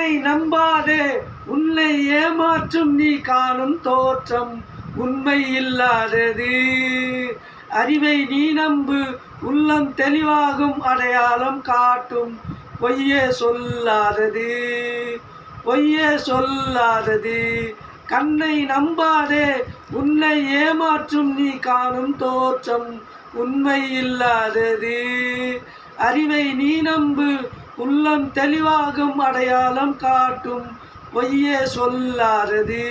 கண்ணை நம்பாதே, உன்னை ஏமாற்றும் நீ காணும் தோற்றம் உண்மை இல்லாதது. அறிவை நீ நம்பு, உள்ளம் தெளிவாகும், அடையாளம் காட்டும் பொய்யே சொல்லாதது, பொய்யே சொல்லாதது. கண்ணை நம்பாதே, உன்னை ஏமாற்றும் நீ காணும் தோற்றம் உண்மை இல்லாதது. அறிவை நீ நம்பு, உள்ளம் தெளிவாகும், அடையாளம் காட்டும் பொய்யே சொல்லாதது.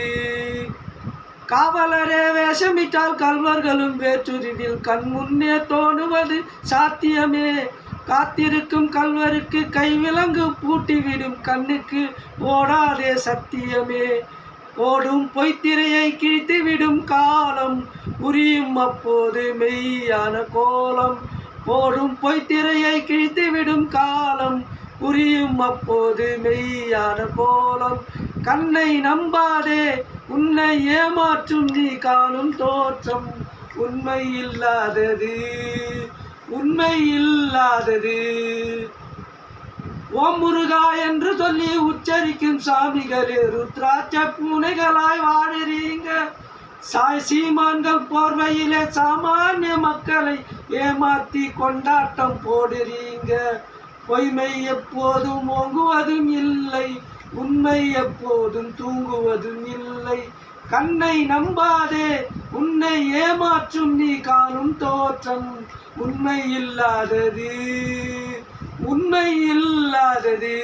காவலரே வேஷமிட்டால் கல்வர்களும் வேற்றுருவில் கண் முன்னே தோணுவது சாத்தியமே. காத்திருக்கும் கல்வருக்கு கைவிலங்கு பூட்டிவிடும் கண்ணுக்கு ஓடாதே சத்தியமே. ஓடும் பொய்த்திரையை கிழித்துவிடும் காலம் புரியும் அப்போது மெய்யான கோலம். ஓடும் பொய்த்திரையை கிழித்துவிடும் காலம் புரியும் அப்போது மெய்யான கோலம். கண்ணை நம்பாதே, உன்னை ஏமாற்றும் நீ காணும் தோற்றம் உண்மை இல்லாதது, உண்மை இல்லாதது. ஓம் முருகா என்று சொல்லி உச்சரிக்கும் சாமிகளே, ருத்ராட்ச பூனைகளாய் வாழுறீங்க. சீமான்கள் போர்வையிலே சாமானிய மக்களை ஏமாத்தி கொண்டாட்டம் போடுறீங்க. பொய்மை எப்போதும் ஓங்குவதும் இல்லை, உண்மை எப்போதும் தூங்குவதும் இல்லை. கண்ணை நம்பாதே, உன்னை ஏமாற்றும் நீ காணும் தோற்றம் உண்மை இல்லாதது, உண்மை இல்லாதது.